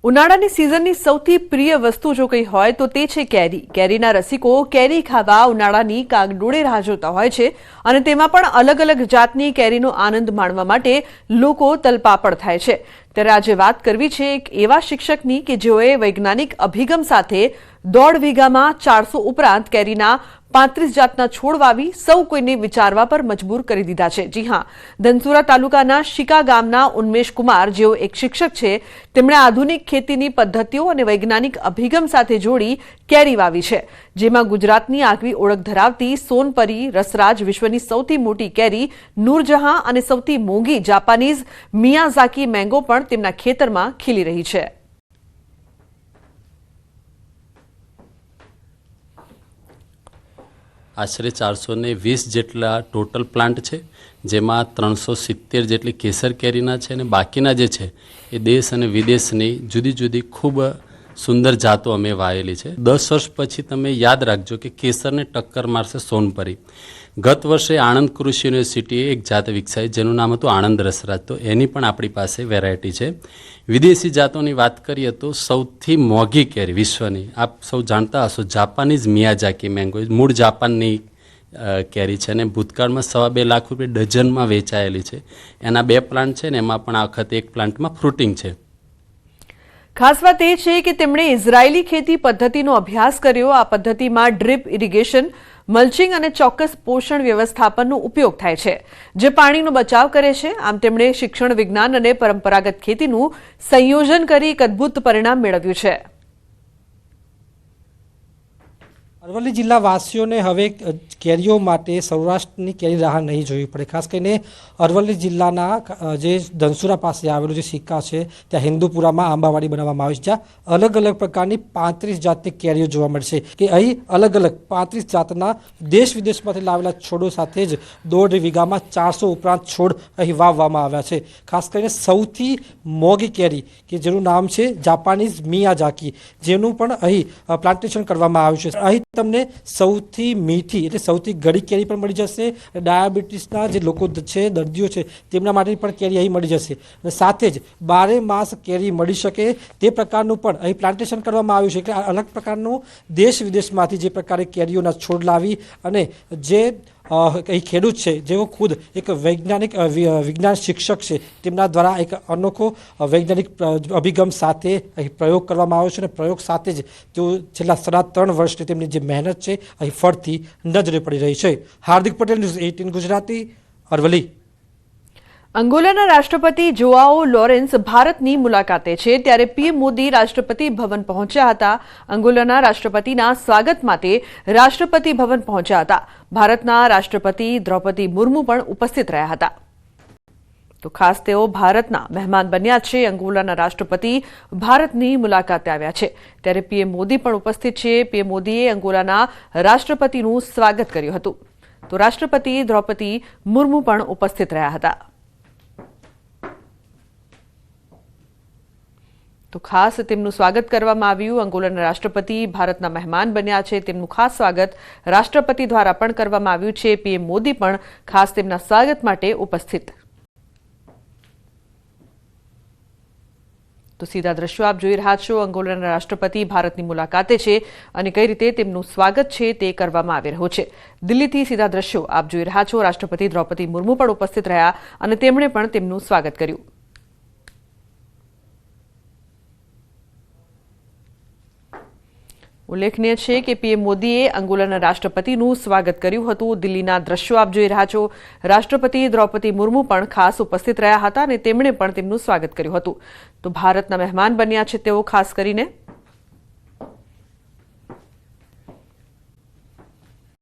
ઉનાળાની સિઝનની સૌથી પ્રિય વસ્તુ જો કંઈ હોય તો તે છે કેરી. કેરીના રસિકો કેરી ખાવા ઉનાળાની કાગડોળે રાહ જોતા હોય છે અને તેમાં પણ અલગ અલગ જાતની કેરીનો આનંદ માણવા માટે લોકો તલપાપડ થાય છે. ત્યારે આજે વાત કરવી છે એક એવા શિક્ષકની કે જેઓએ વૈજ્ઞાનિક અભિગમ સાથે 1.5 વીઘામાં 400 ઉપરાંત કેરીના 35 જાતના છોડ વાવી સૌ કોઈને વિચારવા પર મજબૂર કરી દીધા છે. જી હા, ધનસુરા તાલુકાના શિકા ગામના ઉન્મેશ કુમાર, જેઓ એક શિક્ષક છે, તેમણે આધુનિક ખેતીની પદ્ધતિઓ અને વૈજ્ઞાનિક અભિગમ સાથે જોડી કેરી વાવી છે, જેમાં ગુજરાતની આગવી ઓળખ ધરાવતી સોનપરી, રસરાજ, વિશ્વની સૌથી મોટી કેરી નૂરજહાં અને સૌથી મોંઘી જાપાનીઝ મિયાઝાકી મેંગો પણ તેમના ખેતરમાં ખીલી રહી છે. આશરે 420 જેટલા ટોટલ પ્લાન્ટ છે, જેમાં 370 જેટલી કેસર કેરીના છે અને બાકીના જે છે એ દેશ અને વિદેશની જુદી જુદી ખૂબ સુંદર જાતો અમે વાવેલી છે. 10 વર્ષ પછી તમે યાદ રાખજો કે કેસરને ટક્કર મારશે સોનપરી. ગત વર્ષે આણંદ કૃષિ યુનિવર્સિટીએ એક જાત વિકસાવી જેનું નામ હતું આણંદ રસરાજ, તો એની પણ આપણી પાસે વેરાયટી છે. વિદેશી જાતોની વાત કરીએ તો સૌથી મોંઘી કેરી વિશ્વની આપ સૌ જાણતા હશો, જાપાનીઝ મિયાઝાકી મેંગો, મૂળ જાપાનની કેરી છે અને ભૂતકાળમાં 2.5 લાખ રૂપિયા ડઝનમાં વેચાયેલી છે. એના 2 પ્લાન્ટ છે ને એમાં પણ આ વખતે એક પ્લાન્ટમાં ફ્રૂટિંગ છે. ખાસ વાત એ છે કે તેમણે ઇઝરાયેલી ખેતી પદ્ધતિનો અભ્યાસ કર્યો. આ પદ્ધતિમાં ડ્રીપ ઇરિગેશન, મલ્ચિંગ અને ચોક્કસ પોષણ વ્યવસ્થાપનનો ઉપયોગ થાય છે, જે પાણીનો બચાવ કરે છે. આમ તેમણે શિક્ષણ વિજ્ઞાન અને પરંપરાગત ખેતીનું સંયોજન કરી એક અદ્ભુત પરિણામ મેળવ્યું છે. અરવલ્લી જિલ્લા વાસીઓને હવે કેરીઓ માટે સૌરાષ્ટ્રની કેરી રાહ નહીં જોવી પડે. ખાસ કરીને અરવલ્લી જિલ્લાના જે ધનસુરા પાસે આવેલું જે સિક્કા છે ત્યાં હિન્દુપુરામાં આંબાવાડી બનાવવામાં આવે છે, જ્યાં અલગ અલગ પ્રકારની 35 જાતની કેરીઓ જોવા મળશે. કે અહીં અલગ અલગ 35 જાતના દેશ વિદેશમાંથી લાવેલા છોડો સાથે જ 1.5 વીઘામાં 400 ઉપરાંત છોડ અહીં વાવવામાં આવ્યા છે. ખાસ કરીને સૌથી મોંઘી કેરી કે જેનું નામ છે જાપાનીઝ મિયાઝાકી, જેનું પણ અહીં પ્લાન્ટેશન કરવામાં આવ્યું છે. અહીં તમને સૌથી મીઠી એટલે સૌથી ગળી કેરી પણ મળી જશે. ડાયાબિટીસના જે લોકો છે, દર્દીઓ છે, તેમના માટે પણ કેરી અહીં મળી જશે અને સાથે જ 12 માસ કેરી મળી શકે તે પ્રકારનું પણ અહીં પ્લાન્ટેશન કરવામાં આવ્યું છે. એટલે અલગ પ્રકારનું દેશ વિદેશમાંથી જે પ્રકારે કેરીઓના છોડ લાવી અને જે અહીં ખેડૂત છે જેઓ ખુદ એક વિજ્ઞાન શિક્ષક છે, તેમના દ્વારા એક અનોખો વૈજ્ઞાનિક અભિગમ સાથે અહીં પ્રયોગ કરવામાં આવ્યો છે અને પ્રયોગ સાથે જ તેઓ છેલ્લા 3.5 વર્ષની તેમની જે મહેનત છે અહીં ફળથી નજરે પડી રહી છે. હાર્દિક પટેલ, ન્યૂઝ 18 ગુજરાતી, અરવલ્લી. અંગોલાના રાષ્ટ્રપતિ જોઆઓ લોરેન્સ ભારતની મુલાકાતે છે, ત્યારે પીએમ મોદી રાષ્ટ્રપતિ ભવન પહોંચ્યા હતા. અંગોલાના રાષ્ટ્રપતિના સ્વાગત માટે રાષ્ટ્રપતિ ભવન પહોંચ્યા હતા. ભારતના રાષ્ટ્રપતિ દ્રૌપદી મુર્મુ પણ ઉપસ્થિત રહ્યા હતા. તો ખાસ તેઓ ભારતના મહેમાન બન્યા છે. અંગોલાના રાષ્ટ્રપતિ ભારતની મુલાકાતે આવ્યા છે, ત્યારે પીએમ મોદી પણ ઉપસ્થિત છે. પીએમ મોદીએ અંગોલાના રાષ્ટ્રપતિનું સ્વાગત કર્યું હતું. તો રાષ્ટ્રપતિ દ્રૌપદી મુર્મુ પણ ઉપસ્થિત રહ્યા હતા. તો ખાસ તેમનું સ્વાગત કરવામાં આવ્યું. અંગોલાના રાષ્ટ્રપતિ ભારતના મહેમાન બન્યા છે, તેમનું ખાસ સ્વાગત રાષ્ટ્રપતિ દ્વારા પણ કરવામાં આવ્યું છે. પીએમ મોદી પણ ખાસ તેમના સ્વાગત માટે ઉપસ્થિત. તો સીધા દ્રશ્યો આપ જોઈ રહ્યા છો. અંગોલાના રાષ્ટ્રપતિ ભારતની મુલાકાતે છે અને કઈ રીતે તેમનું સ્વાગત છે તે કરવામાં આવી રહ્યું છે. દિલ્હીથી સીધા દ્રશ્યો આપ જોઈ રહ્યા છો. રાષ્ટ્રપતિ દ્રૌપદી મુર્મુ પણ ઉપસ્થિત રહ્યા અને તેમણે પણ તેમનું સ્વાગત કર્યું. ઉલ્લેખનીય છે કે પીએમ મોદીએ અંગોલાના રાષ્ટ્રપતિનું સ્વાગત કર્યું હતું. દિલ્હીના દ્રશ્યો આપ જોઈ રહ્યા છો. રાષ્ટ્રપતિ દ્રૌપદી મુર્મુ પણ ખાસ ઉપસ્થિત રહ્યા હતા અને તેમણે પણ તેમનું સ્વાગત કર્યું હતું. તો ભારતના મહેમાન બન્યા છે તેઓ ખાસ કરીને